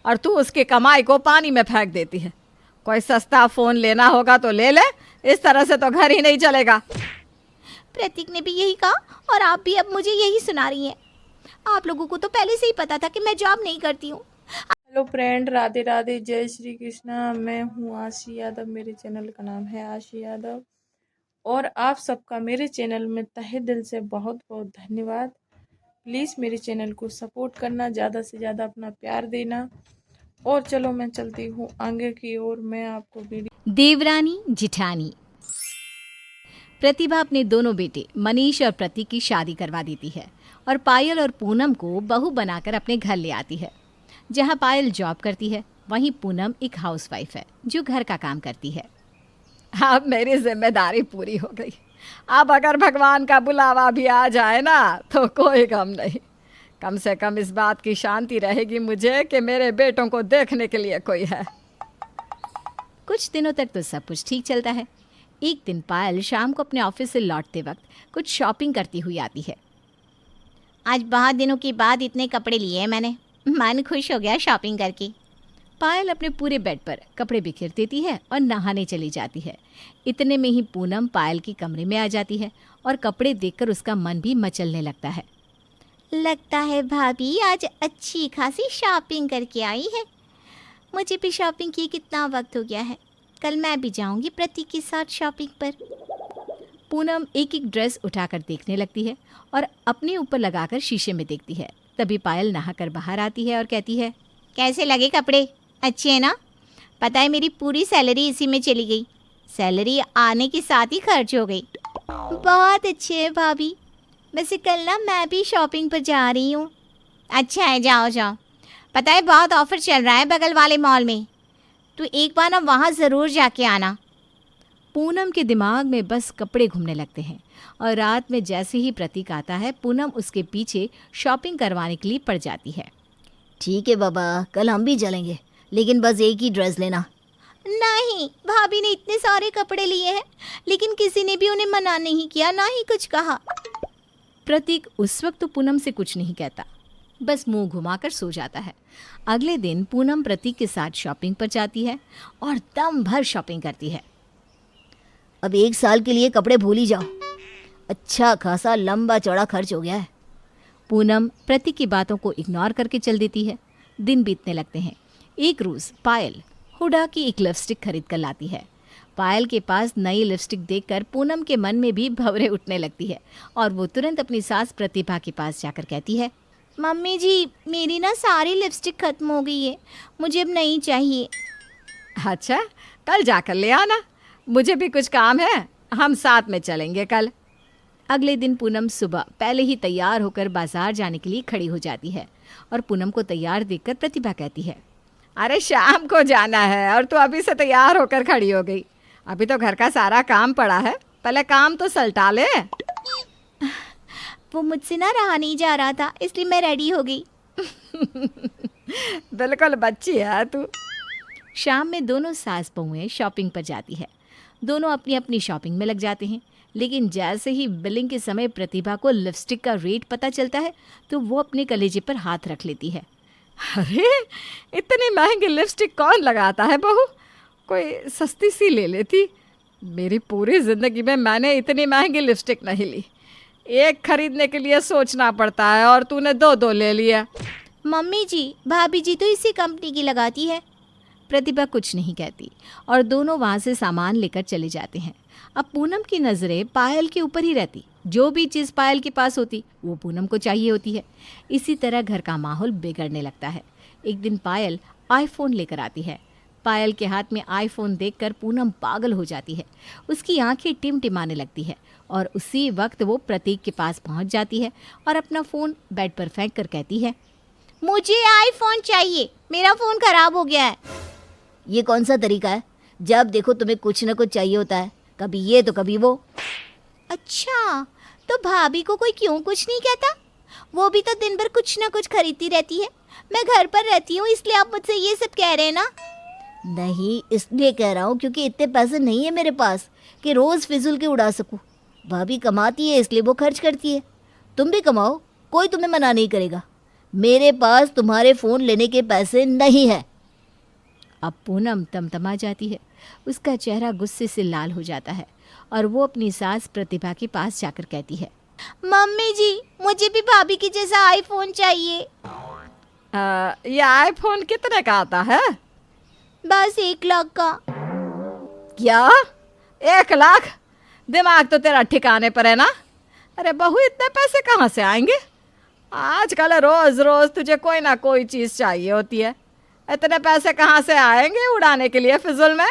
और तू उसकी कमाई को पानी में फेंक देती है। कोई सस्ता फ़ोन लेना होगा तो ले ले, इस तरह से तो घर ही नहीं चलेगा। प्रतीक ने भी यही कहा और आप भी अब मुझे यही सुना रही हैं। आप लोगों को तो पहले से ही पता था कि मैं जॉब नहीं करती हूँ। हेलो फ्रेंड, राधे राधे, जय श्री कृष्णा। मैं हूँ आशी यादव, मेरे चैनल का नाम है आशी यादव और आप सबका मेरे चैनल में तहे दिल से बहुत बहुत धन्यवाद। प्लीज़ मेरे चैनल को सपोर्ट करना, ज़्यादा से ज़्यादा अपना प्यार देना। और चलो मैं चलती हूँ आगे की ओर। मैं आपको वीडियो देवरानी जिठानी। प्रतिभा अपने दोनों बेटे मनीष और प्रतीक की शादी करवा देती है और पायल और पूनम को बहू बनाकर अपने घर ले आती है। जहाँ पायल जॉब करती है वहीं पूनम एक हाउसवाइफ है जो घर का काम करती है। अब मेरी जिम्मेदारी पूरी हो गई। अब अगर भगवान का बुलावा भी आ जाए ना तो कोई गम नहीं। कम से कम इस बात की शांति रहेगी मुझे कि मेरे बेटों को देखने के लिए कोई है। कुछ दिनों तक तो सब कुछ ठीक चलता है। एक दिन पायल शाम को अपने ऑफिस से लौटते वक्त कुछ शॉपिंग करती हुई आती है। आज बहुत दिनों के बाद इतने कपड़े लिए हैं मैंने, मन खुश हो गया शॉपिंग करके। पायल अपने पूरे बेड पर कपड़े बिखेर देती है और नहाने चली जाती है। इतने में ही पूनम पायल के कमरे में आ जाती है और कपड़े देखकर उसका मन भी मचलने लगता है। लगता है भाभी आज अच्छी खासी शॉपिंग करके आई है। मुझे भी शॉपिंग किए कितना वक्त हो गया है। कल मैं भी जाऊंगी प्रतीक के साथ शॉपिंग पर। पूनम एक एक ड्रेस उठाकर देखने लगती है और अपने ऊपर लगाकर शीशे में देखती है। तभी पायल नहाकर बाहर आती है और कहती है, कैसे लगे कपड़े? अच्छे हैं ना? पता है मेरी पूरी सैलरी इसी में चली गई। सैलरी आने के साथ ही खर्च हो गई। बहुत अच्छे हैं भाभी। वैसे कल ना मैं भी शॉपिंग पर जा रही हूँ। अच्छा है, जाओ जाओ। पता है बहुत ऑफर चल रहा है बगल वाले मॉल में, तो एक बार ना वहाँ ज़रूर जाके आना। पूनम के दिमाग में बस कपड़े घूमने लगते हैं और रात में जैसे ही प्रतीक आता है पूनम उसके पीछे शॉपिंग करवाने के लिए पड़ जाती है। ठीक है बाबा, कल हम भी चलेंगे, लेकिन बस एक ही ड्रेस लेना। नहीं, भाभी ने इतने सारे कपड़े लिए हैं लेकिन किसी ने भी उन्हें मना नहीं किया, ना ही कुछ कहा। प्रतीक उस वक्त तो पूनम से कुछ नहीं कहता, बस मुंह घुमाकर सो जाता है। अगले दिन पूनम प्रतीक के साथ शॉपिंग पर जाती है और दम भर शॉपिंग करती है। अब एक साल के लिए कपड़े भूल ही जाओ, अच्छा खासा लंबा चौड़ा खर्च हो गया है। पूनम प्रतीक की बातों को इग्नोर करके चल देती है। दिन बीतने लगते हैं। एक रोज़ पायल हुडा की एक लिपस्टिक खरीद कर लाती है। पायल के पास नई लिपस्टिक देखकर पूनम के मन में भी भंवरे उठने लगती है और वो तुरंत अपनी सास प्रतिभा के पास जाकर कहती है, मम्मी जी मेरी ना सारी लिपस्टिक खत्म हो गई है, मुझे अब नहीं चाहिए। अच्छा, कल जाकर ले आना, मुझे भी कुछ काम है, हम साथ में चलेंगे कल। अगले दिन पूनम सुबह पहले ही तैयार होकर बाजार जाने के लिए खड़ी हो जाती है और पूनम को तैयार देखकर प्रतिभा कहती है, अरे शाम को जाना है और तू अभी से तैयार होकर खड़ी हो गई। अभी तो घर का सारा काम पड़ा है, पहले काम तो सलटा ले। वो मुझसे ना रहा नहीं जा रहा था इसलिए मैं रेडी हो गई। बिल्कुल बच्ची है तू। शाम में दोनों सास बहुएं शॉपिंग पर जाती है। दोनों अपनी अपनी शॉपिंग में लग जाते हैं, लेकिन जैसे ही बिलिंग के समय प्रतिभा को लिपस्टिक का रेट पता चलता है तो वो अपने कलेजे पर हाथ रख लेती है। अरे इतनी महंगी लिपस्टिक कौन लगाता है बहू, कोई सस्ती सी ले लेती। मेरी पूरी ज़िंदगी में मैंने इतनी महंगी लिपस्टिक नहीं ली। एक खरीदने के लिए सोचना पड़ता है और तूने दो दो ले लिया। मम्मी जी, भाभी जी तो इसी कंपनी की लगाती है। प्रतिभा कुछ नहीं कहती और दोनों वहाँ से सामान लेकर चले जाते हैं। अब पूनम की नज़रें पायल के ऊपर ही रहती। जो भी चीज़ पायल के पास होती वो पूनम को चाहिए होती है। इसी तरह घर का माहौल बिगड़ने लगता है। एक दिन पायल आईफोन लेकर आती है। पायल के हाथ में आईफोन देखकर पूनम पागल हो जाती है। उसकी आंखें टिमटिमाने लगती है और उसी वक्त वो प्रतीक के पास पहुंच जाती है और अपना फ़ोन बेड पर फेंक कर कहती है, मुझे आईफोन चाहिए, मेरा फ़ोन ख़राब हो गया है। ये कौन सा तरीका है? जब देखो तुम्हें कुछ न कुछ चाहिए होता है, कभी ये तो कभी वो। अच्छा, तो भाभी को कोई क्यों कुछ नहीं कहता? वो भी तो दिन भर कुछ ना कुछ खरीदती रहती है। मैं घर पर रहती हूँ इसलिए आप मुझसे ये सब कह रहे हैं ना? नहीं, इसलिए कह रहा हूँ क्योंकि इतने पैसे नहीं है मेरे पास कि रोज़ फिजूल के उड़ा सकूँ। भाभी कमाती है इसलिए वो खर्च करती है। तुम भी कमाओ, कोई तुम्हें मना नहीं करेगा। मेरे पास तुम्हारे फ़ोन लेने के पैसे नहीं है। अब पूनम तमतमा जाती है। उसका चेहरा गुस्से से लाल हो जाता है और वो अपनी सास प्रतिभा के पास जाकर कहती है, मम्मी जी, मुझे भी भाभी की जैसा आईफोन चाहिए। ये आईफोन कितने का आता है? बस 1 लाख का। क्या 1 लाख? दिमाग तो तेरा ठिकाने पर है ना? अरे बहू, इतने पैसे कहाँ से आएंगे? आजकल रोज रोज तुझे कोई ना कोई चीज़ चाहिए होती है। इतने पैसे कहाँ से आएंगे उड़ाने के लिए फिजूल में?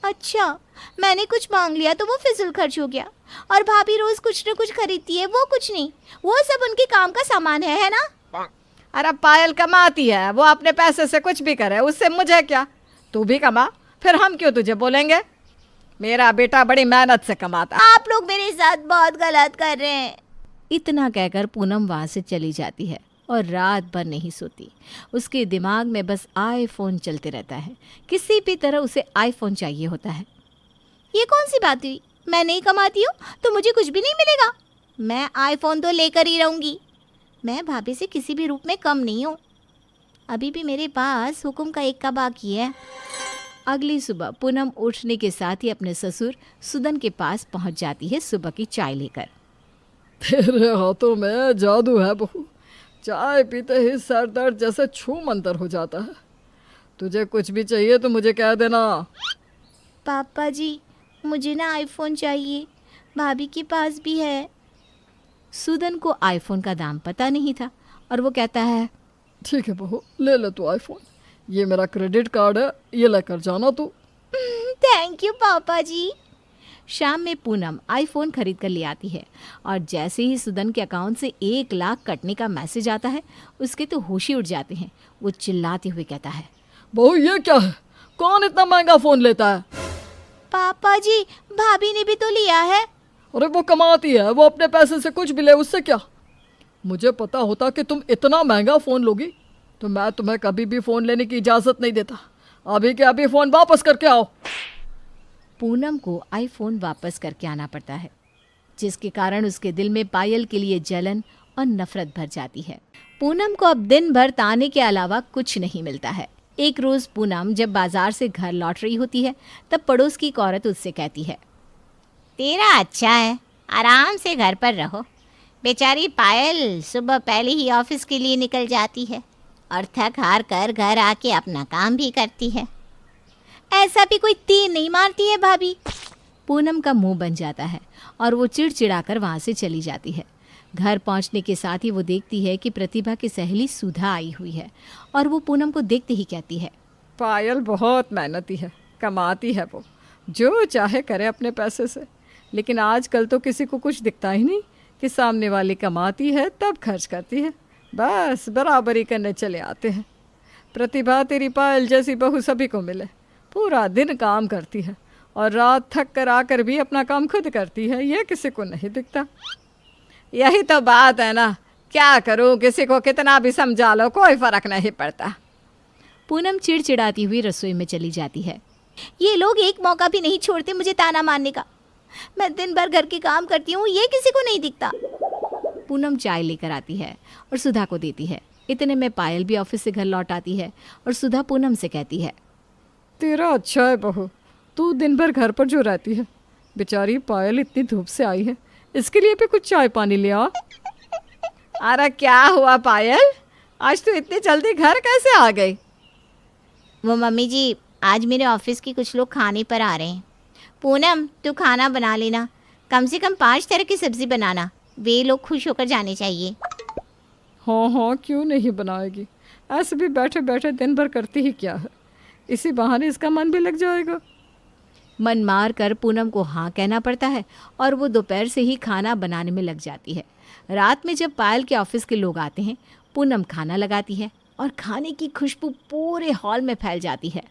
अच्छा, मैंने कुछ मांग लिया तो वो फिजूल खर्च हो गया, और भाभी रोज कुछ न कुछ खरीदती है, वो कुछ नहीं, वो सब उनके काम का सामान है ना? अरे पायल कमाती है, वो अपने पैसे से कुछ भी करे, उससे मुझे क्या? तू भी कमा, फिर हम क्यों तुझे बोलेंगे? मेरा बेटा बड़ी मेहनत से कमाता है। आप लोग मेरे साथ बहुत गलत कर रहे हैं। इतना कहकर पूनम वहाँ से चली जाती है और रात भर नहीं सोती। उसके दिमाग में बस आईफोन चलते रहता है। किसी भी तरह उसे आईफोन चाहिए होता है। ये कौन सी बात हुई? मैं नहीं कमाती हूँ तो मुझे कुछ भी नहीं मिलेगा? मैं आईफोन तो लेकर ही रहूँगी। मैं भाभी से किसी भी रूप में कम नहीं हूँ। अभी भी मेरे पास हुक्म का एक का बाकी है। अगली सुबह पूनम उठने के साथ ही अपने ससुर सुदन के पास पहुंच जाती है सुबह की चाय लेकर। तेरे हाथों में जादू है बहू। चाय पीते ही सर दर्द जैसे छू मंतर हो जाता है। तुझे कुछ भी चाहिए तो मुझे कह देना। पापा जी, मुझे ना आईफोन चाहिए, भाभी के पास भी है। सुदन को आईफोन का दाम पता नहीं था और वो कहता है, ठीक है बहू, ले ले तू आईफोन। ये मेरा क्रेडिट कार्ड है, ये लेकर जाना तू। थैंक यू पापा जी। शाम में पूनम आईफोन खरीद कर ले आती है और जैसे ही सुदन के अकाउंट से 1 लाख कटने का मैसेज आता है, उसके तो होश ही उड़ जाते हैं। वो चिल्लाते हुए कहता है, बहू ये क्या है? कौन इतना महंगा फ़ोन लेता है? पापा जी, भाभी ने भी तो लिया है। अरे वो कमाती है, वो अपने पैसे से कुछ भी ले, उससे क्या? मुझे पता होता कि तुम इतना महंगा फ़ोन लोगी तो मैं तुम्हें कभी भी फ़ोन लेने की इजाज़त नहीं देता। अभी के अभी फ़ोन वापस करके आओ। पूनम को आईफोन वापस करके आना पड़ता है, जिसके कारण उसके दिल में पायल के लिए जलन और नफरत भर जाती है। पूनम को अब दिन भर ताने के अलावा कुछ नहीं मिलता है। एक रोज़ पूनम जब बाजार से घर लौट रही होती है, तब पड़ोस की एक औरत उससे कहती है, तेरा अच्छा है, आराम से घर पर रहो। बेचारी पायल सुबह पहले ही ऑफिस के लिए निकल जाती है और थक हार कर घर आके अपना काम भी करती है। ऐसा भी कोई तीर नहीं मारती है भाभी। पूनम का मुंह बन जाता है और वो चिड़चिड़ाकर वहाँ से चली जाती है। घर पहुँचने के साथ ही वो देखती है कि प्रतिभा की सहेली सुधा आई हुई है और वो पूनम को देखते ही कहती है, पायल बहुत मेहनती है, कमाती है, वो जो चाहे करे अपने पैसे से। लेकिन आजकल तो किसी को कुछ दिखता ही नहीं कि सामने वाली कमाती है तब खर्च करती है, बस बराबरी करने चले आते हैं। प्रतिभा तेरी पायल जैसी बहू सभी को मिले। पूरा दिन काम करती है और रात थक कर आकर भी अपना काम खुद करती है, ये किसी को नहीं दिखता। यही तो बात है ना, क्या करूं, किसी को कितना भी समझा लो कोई फ़र्क नहीं पड़ता। पूनम चिड़चिड़ाती हुई रसोई में चली जाती है। ये लोग एक मौका भी नहीं छोड़ते मुझे ताना मारने का। मैं दिन भर घर के काम करती हूँ, ये किसी को नहीं दिखता। पूनम चाय लेकर आती है और सुधा को देती है। इतने में पायल भी ऑफिस से घर लौट आती है और सुधा पूनम से कहती है, तेरा अच्छा है बहू, तू दिन भर घर पर जो रहती है। बेचारी पायल इतनी धूप से आई है, इसके लिए भी कुछ चाय पानी ले आ। अरे क्या हुआ पायल, आज तू इतनी जल्दी घर कैसे आ गई? वो मम्मी जी, आज मेरे ऑफिस के कुछ लोग खाने पर आ रहे हैं। पूनम, तू खाना बना लेना, कम से कम 5 तरह की सब्ज़ी बनाना, वे लोग खुश होकर जाने चाहिए। हाँ हाँ, क्यों नहीं बनाएगी। ऐसे भी बैठे बैठे दिन भर करती ही क्या है, इसी बहाने इसका मन भी लग जाएगा। मन मार कर पूनम को हाँ कहना पड़ता है और वो दोपहर से ही खाना बनाने में लग जाती है। रात में जब पायल के ऑफिस के लोग आते हैं, पूनम खाना लगाती है और खाने की खुशबू पूरे हॉल में फैल जाती है।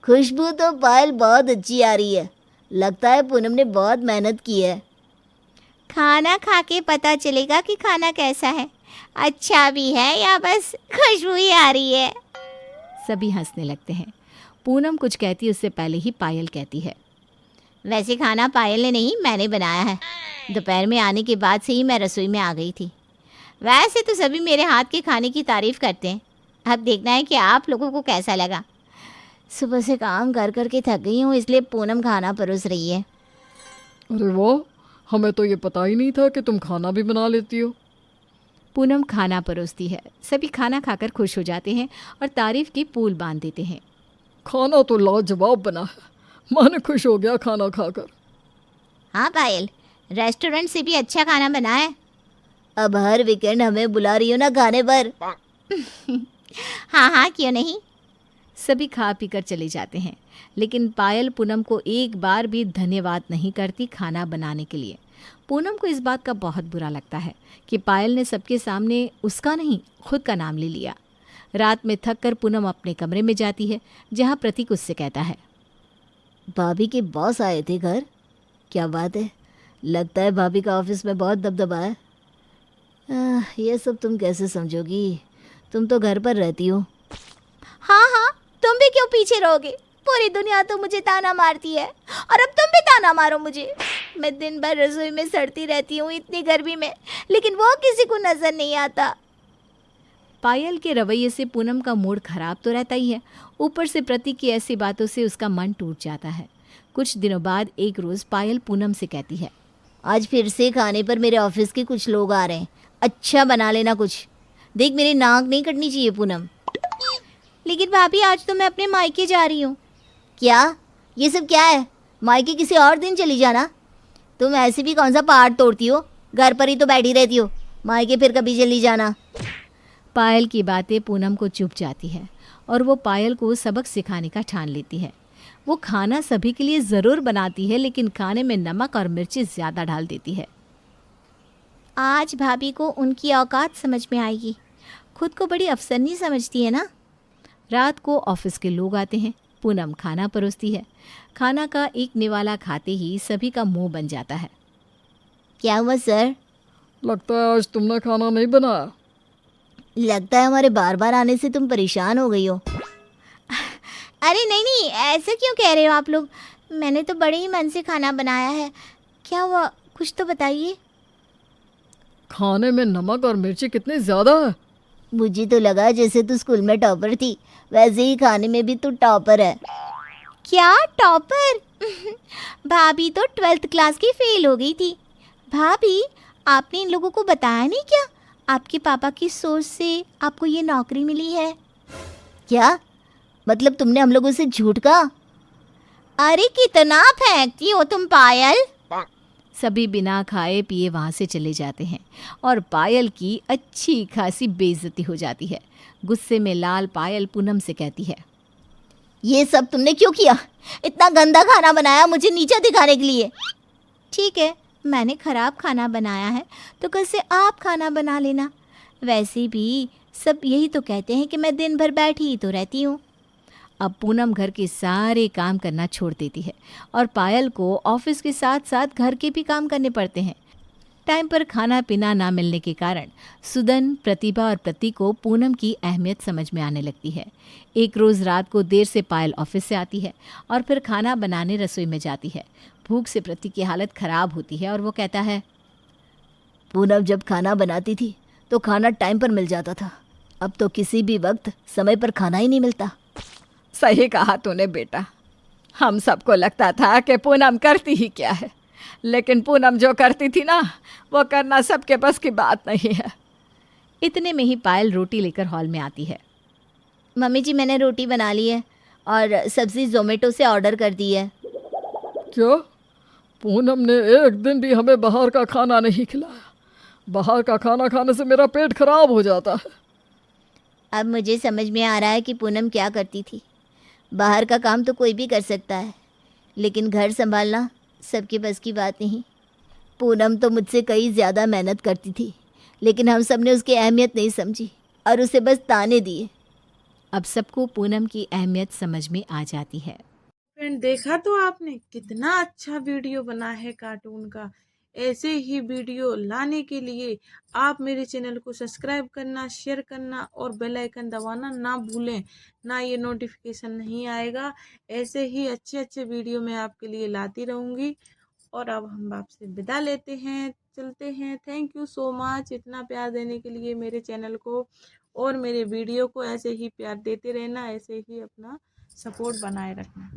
खुशबू तो पायल बहुत अच्छी आ रही है, लगता है पूनम ने बहुत मेहनत की है। खाना खा के पता चलेगा कि खाना कैसा है, अच्छा भी है या बस खुशबू ही आ रही है। सभी हंसने लगते हैं। पूनम कुछ कहती उससे पहले ही पायल कहती है, वैसे खाना पायल ने नहीं, मैंने बनाया है। दोपहर में आने के बाद से ही मैं रसोई में आ गई थी। वैसे तो सभी मेरे हाथ के खाने की तारीफ करते हैं। अब देखना है कि आप लोगों को कैसा लगा। सुबह से काम कर कर के थक गई हूँ, इसलिए पूनम खाना परोस रही है। अरे वाह, हमें तो ये पता ही नहीं था कि तुम खाना भी बना लेती हो। पूनम खाना परोसती है। सभी खाना खाकर खुश हो जाते हैं और तारीफ की पूल बांध देते हैं। खाना तो लाजवाब बना है, मन खुश हो गया खाना खाकर। हाँ पायल, रेस्टोरेंट से भी अच्छा खाना बना है। अब हर वीकेंड हमें बुला रही हो ना खाने पर? हाँ हाँ, क्यों नहीं। सभी खा पीकर चले जाते हैं, लेकिन पायल पूनम को एक बार भी धन्यवाद नहीं करती खाना बनाने के लिए। पूनम को इस बात का बहुत बुरा लगता है कि पायल ने सबके सामने उसका नहीं खुद का नाम ले लिया। रात में थक कर पूनम अपने कमरे में जाती है, जहाँ प्रतीक उससे कहता है, भाभी के बॉस आए थे घर। क्या बात है, लगता है भाभी का ऑफिस में बहुत दबदबा है। ये सब तुम कैसे समझोगी, तुम तो घर पर रहती हो। हाँ हाँ, तुम भी क्यों पीछे रहोगे, पूरी दुनिया तो मुझे ताना मारती है, और अब तुम भी ताना मारो मुझे। मैं दिन भर रसोई में सड़ती रहती हूँ इतनी गर्मी में, लेकिन वो किसी को नजर नहीं आता। पायल के रवैये से पूनम का मूड खराब तो रहता ही है, ऊपर से प्रतीक की ऐसी बातों से उसका मन टूट जाता है। कुछ दिनों बाद एक रोज़ पायल पूनम से कहती है, आज फिर से खाने पर मेरे ऑफिस के कुछ लोग आ रहे हैं, अच्छा बना लेना कुछ। देख, मेरी नाक नहीं कटनी चाहिए पूनम। लेकिन भाभी, आज तो मैं अपने मायके जा रही हूँ। क्या, ये सब क्या है? मायके किसी और दिन चली जाना। तुम ऐसे भी कौन सा पहाड़ तोड़ती हो, घर पर ही तो बैठी रहती हो, मायके फिर कभी चली जाना। पायल की बातें पूनम को चुभ जाती है और वो पायल को सबक सिखाने का ठान लेती है। वो खाना सभी के लिए ज़रूर बनाती है, लेकिन खाने में नमक और मिर्ची ज़्यादा डाल देती है। आज भाभी को उनकी औकात समझ में आएगी। खुद को बड़ी अफसरनी समझती है ना। रात को ऑफिस के लोग आते हैं। पूनम खाना परोसती है। खाना का एक निवाला खाते ही सभी का मुंह बन जाता है। क्या हुआ सर? लगता है आज तुमने खाना नहीं बनाया। लगता है हमारे बार बार आने से तुम परेशान हो गई हो। अरे नहीं नहीं, ऐसे क्यों कह रहे हो आप लोग, मैंने तो बड़े ही मन से खाना बनाया है। क्या हुआ, कुछ तो बताइए। खाने में नमक और मिर्ची कितनी ज़्यादा है। मुझे तो लगा जैसे तू स्कूल में टॉपर थी, वैसे ही खाने में भी तू टॉपर है। क्या टॉपर? भाभी तो 12th क्लास की फेल हो गई थी। भाभी, आपने इन लोगों को बताया नहीं क्या, आपके पापा की सोच से आपको ये नौकरी मिली है? क्या मतलब, तुमने हम लोगों से झूठ कहा? अरे कितना फेंकती हो तुम पायल। सभी बिना खाए पिए वहाँ से चले जाते हैं और पायल की अच्छी खासी बेइज्जती हो जाती है। गुस्से में लाल पायल पूनम से कहती है, ये सब तुमने क्यों किया? इतना गंदा खाना बनाया मुझे नीचा दिखाने के लिए। ठीक है, मैंने ख़राब खाना बनाया है तो कल से आप खाना बना लेना। वैसे भी सब यही तो कहते हैं कि मैं दिन भर बैठी ही तो रहती हूँ। अब पूनम घर के सारे काम करना छोड़ देती है और पायल को ऑफिस के साथ साथ घर के भी काम करने पड़ते हैं। टाइम पर खाना पीना ना मिलने के कारण सुदन, प्रतिभा और प्रतीक को पूनम की अहमियत समझ में आने लगती है। एक रोज़ रात को देर से पायल ऑफिस से आती है और फिर खाना बनाने रसोई में जाती है। भूख से प्रतीक की हालत ख़राब होती है और वो कहता है, पूनम जब खाना बनाती थी तो खाना टाइम पर मिल जाता था, अब तो किसी भी वक्त समय पर खाना ही नहीं मिलता। सही कहा तूने बेटा, हम सबको लगता था कि पूनम करती ही क्या है, लेकिन पूनम जो करती थी ना, वो करना सबके बस की बात नहीं है। इतने में ही पायल रोटी लेकर हॉल में आती है। मम्मी जी, मैंने रोटी बना ली है और सब्ज़ी ज़ोमेटो से ऑर्डर कर दी है। क्यों? पूनम ने एक दिन भी हमें बाहर का खाना नहीं खिलाया। बाहर का खाना खाने से मेरा पेट खराब हो जाता है। अब मुझे समझ में आ रहा है कि पूनम क्या करती थी। बाहर का काम तो कोई भी कर सकता है, लेकिन घर संभालना सबके बस की बात नहीं। पूनम तो मुझसे कई ज़्यादा मेहनत करती थी, लेकिन हम सब ने उसकी अहमियत नहीं समझी और उसे बस ताने दिए। अब सबको पूनम की अहमियत समझ में आ जाती है। फ्रेंड, देखा तो आपने कितना अच्छा वीडियो बना है कार्टून का। ऐसे ही वीडियो लाने के लिए आप मेरे चैनल को सब्सक्राइब करना, शेयर करना और बेल आइकन दबाना ना भूलें, ना ये नोटिफिकेशन नहीं आएगा। ऐसे ही अच्छे अच्छे वीडियो मैं आपके लिए लाती रहूँगी। और अब हम आपसे विदा लेते हैं, चलते हैं। थैंक यू सो मच इतना प्यार देने के लिए मेरे चैनल को, और मेरे वीडियो को ऐसे ही प्यार देते रहना, ऐसे ही अपना सपोर्ट बनाए रखना।